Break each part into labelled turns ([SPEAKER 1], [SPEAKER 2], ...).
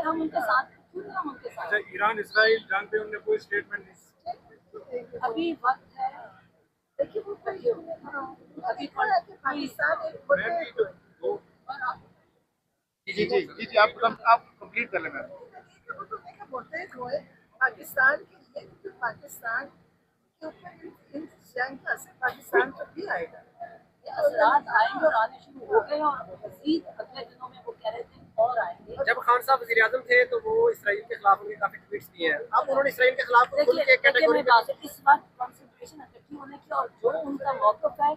[SPEAKER 1] है, हम उनके साथ क्यों नहीं, हम उनके साथ।
[SPEAKER 2] अच्छा, ईरान इसराइल जंग पे उन्होंने कोई स्टेटमेंट नहीं।
[SPEAKER 1] अभी वक्त है, देखिए वो अभी पाकिस्तान एक
[SPEAKER 3] जी जी जी जी, आप कंप्लीट कर लें मैम।
[SPEAKER 4] वो तो देखा बोलते हैं पाकिस्तान के लिए, क्योंकि पाकिस्तान के ऊपर इन जंग का असर पाकिस्तान पर भी आएगा।
[SPEAKER 1] असरात आएंगे और आने शुरू हो गए, और मजीद अगले दिनों में वो कह रहे थे और आएंगे।
[SPEAKER 5] जब खान साहब वज़ीर आज़म थे तो वो इसराइल के खिलाफ उन्होंने काफी ट्वीट्स किए हैं। अब उन्होंने इसराइल के खिलाफ
[SPEAKER 1] देखिए मैं बात है, इस बात कंसंट्रेशन इकट्ठी होने की, और जो उनका मौक़िफ़ है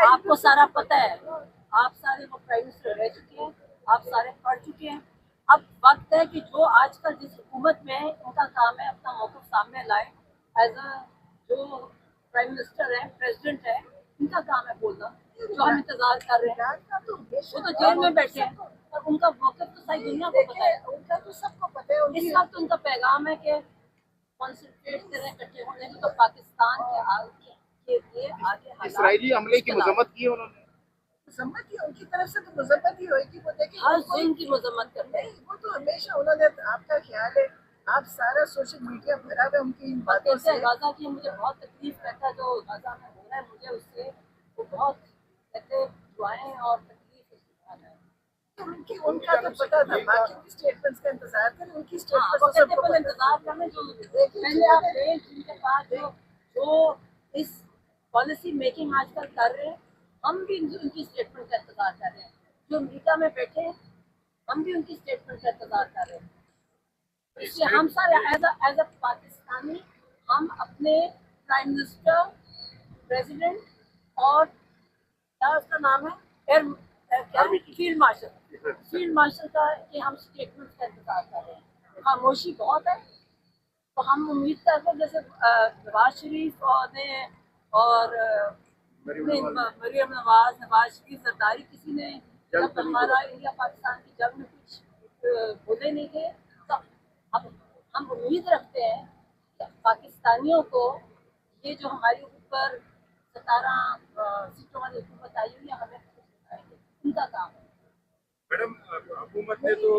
[SPEAKER 1] आपको सारा पता है। आप सारे वो प्राइम मिनिस्टर रह चुके हैं, आप सारे पढ़ चुके हैं। अब वक्त है कि जो आजकल जिस हुकूमत में है, उनका काम है अपना मौक़िफ़ सामने लाए। एज अ जो प्राइम मिनिस्टर है, प्रेसिडेंट है, इनका काम है बोलना। जो हम इंतजार कर रहे हैं, वो तो जेल में बैठे हैं, और उनका मौक़िफ़ तो सारी दुनिया को पता है।
[SPEAKER 4] उनका तो सबको पता है।
[SPEAKER 1] इस वक्त उनका पैगाम है कि कॉन्सेंट्रेट करें, इकट्ठे होने की, तो पाकिस्तान के लिए आगे
[SPEAKER 3] इसराइली हमले की मजम्मत की है उन्होंने।
[SPEAKER 4] मजम्मत ही उनकी तरफ से तो मजम्मत ही होगी। वो देखिए
[SPEAKER 1] हर जुल्म की मजम्मत करते हैं।
[SPEAKER 4] वो तो हमेशा उन्होंने, आपका ख्याल है, आप सारा सोशल मीडिया भरा हुआ उनकी इन बातों से।
[SPEAKER 1] गाजा की मुझे बहुत तकलीफ रहता है, जो गाजा में हो रहा है मुझे उससे वो बहुत कहते दुआएं और तकलीफ आ रहा है।
[SPEAKER 4] उनका तो पता था, बाकी की स्टेटमेंट्स का इंतजार करें। उनकी स्टेटमेंट्स
[SPEAKER 1] वो कहते पहले इंतजार करने, जो पहले आप देख जिनके पास जो इस पॉलिसी मेकिंग आजकल कर रहे हैं, हम भी उनकी स्टेटमेंट का इंतजार कर रहे हैं। जो अमेरिका में बैठे हैं, हम भी उनकी स्टेटमेंट का इंतजार कर रहे हैं। इसलिए हम सारे एज अ पाकिस्तानी, हम अपने प्राइम मिनिस्टर, प्रेसिडेंट और क्या उसका नाम है, फील्ड मार्शल का कि हम स्टेटमेंट का इंतजार कर रहे हैं। खामोशी बहुत है, तो हम उम्मीद करते हैं जैसे नवाज शरीफ और मरियम नवाज शरीफ, जरदारी, किसी ने जब हमारा इंडिया पाकिस्तान की जंग में कुछ बोले नहीं थे, तो अब हम उम्मीद रखते हैं कि पाकिस्तानियों को ये जो हमारे ऊपर 17 सीटों वाली हुकूमत आई हुई है, हमें बताएंगे, उनका काम है।
[SPEAKER 2] मैडम, हुकूमत ने तो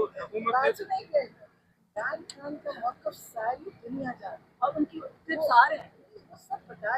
[SPEAKER 4] नहीं गए। इमरान खान का मौक़िफ़ सारी दुनिया जानती है,
[SPEAKER 1] और उनकी क्लिप्स आ रहे हैं,
[SPEAKER 4] सब बता